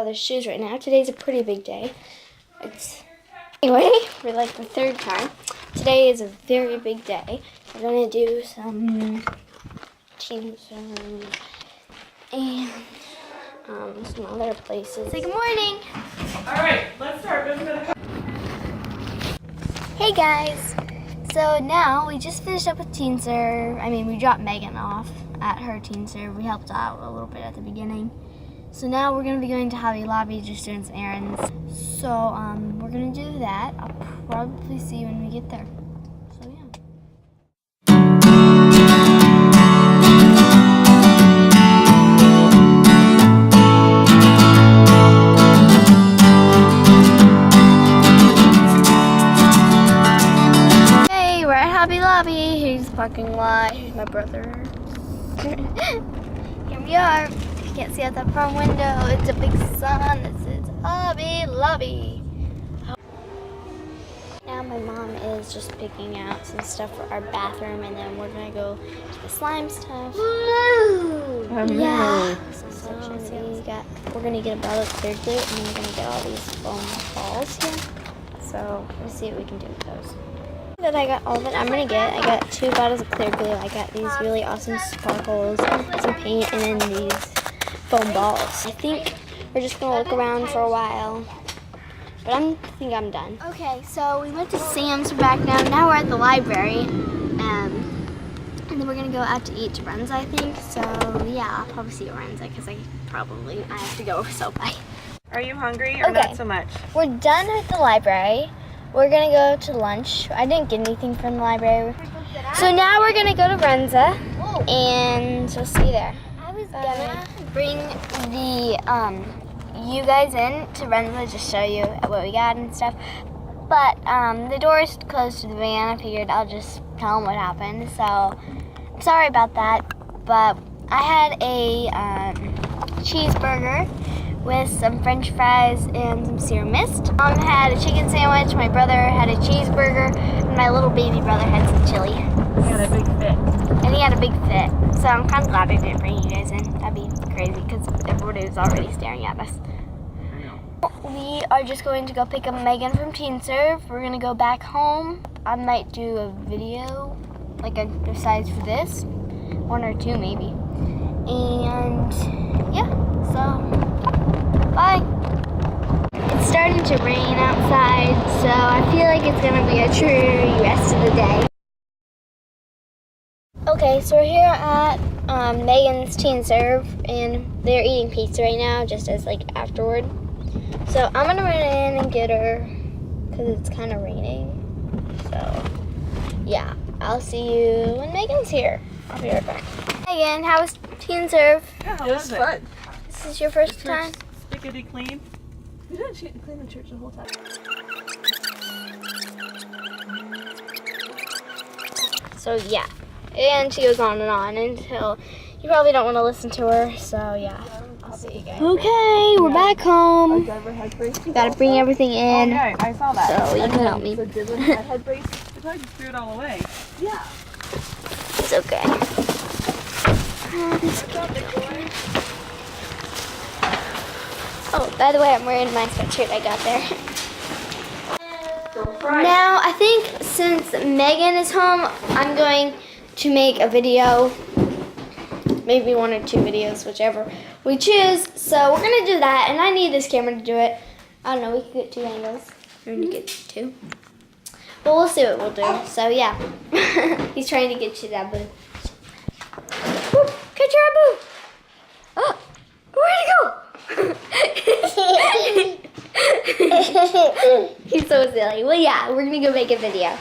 brother's shoes right now. Today's a pretty big day. Anyway, for like the third time. Today is a very big day. We're gonna do some teams and some other places. Say good morning. All right, let's start. Hey guys. So now we just finished up with Teen Serve. We dropped Megan off at her Teen Serve. We helped out a little bit at the beginning. So now we're gonna be going to Hobby Lobby, just doing some errands. So we're gonna do that. I'll probably see you when we get there. So yeah. Hey, we're at Hobby Lobby. Here's the parking lot. Here's my brother. Here we are. You can't see out the front window. It's a big sun that says Hobby Lobby. Now my mom is just picking out some stuff for our bathroom, and then we're gonna go to the slime stuff. Yeah. We're gonna get a bottle of clear glue, and then we're gonna get all these foam balls here. So let's see what we can do with those. That I got all of it I got 2 bottles of clear glue. I got these really awesome sparkles, some paint, and then these foam balls. I think we're just gonna look around for a while, but I think I'm done. Okay, so we went to Sam's. We're back now. Now we're at the library, and then we're gonna go out to eat to Renza, I think. So yeah, I'll probably see you at Renza because I have to go. So bye. Are you hungry or not so much? We're done with the library. We're gonna go to lunch. I didn't get anything from the library. So now we're gonna go to Renza, and we'll see you there. I was gonna bring the you guys in to Renza, just show you what we got and stuff. But the door is closed to the van. I figured I'll just tell them what happened. So I'm sorry about that. But I had a cheeseburger with some French fries and some serum mist. Mom had a chicken sandwich, my brother had a cheeseburger, and my little baby brother had some chili. He had a big fit. And he had a big fit. So I'm kind of glad I didn't bring you guys in. That'd be crazy because everybody was already staring at us. We are just going to go pick up Megan from Teen Serve. We're gonna go back home. I might do a video, like a besides for this, 1 or 2 maybe. And yeah, so bye. It's starting to rain outside, so I feel like it's gonna be a true rest of the day. Okay, so we're here at Megan's Teen Serve, and they're eating pizza right now, just as like afterward. So I'm gonna run in and get her, because it's kind of raining. So yeah, I'll see you when Megan's here. I'll be right back. Megan, how was Teen Serve? Yeah, it was fun. This is your first time? Stickity clean. We didn't clean the church the whole time. So yeah, and she goes on and on until you probably don't want to listen to her. So yeah, I'll see you guys. Okay, we're back home. Gotta bring everything in. Okay, I saw that. So you can help me. So did we have head brace? I thought you threw it all away. Yeah. It's okay. Oh, by the way, I'm wearing my sweatshirt I got there. Now, I think since Megan is home, I'm going to make a video. Maybe 1 or 2 videos, whichever we choose. So we're gonna do that, and I need this camera to do it. I don't know, we could get 2 angles. We're gonna get 2. But we'll see what we'll do. So yeah, he's trying to get you that boo. Catch your boo! Oh, where'd it go? He's so silly. Well, yeah, we're gonna go make a video.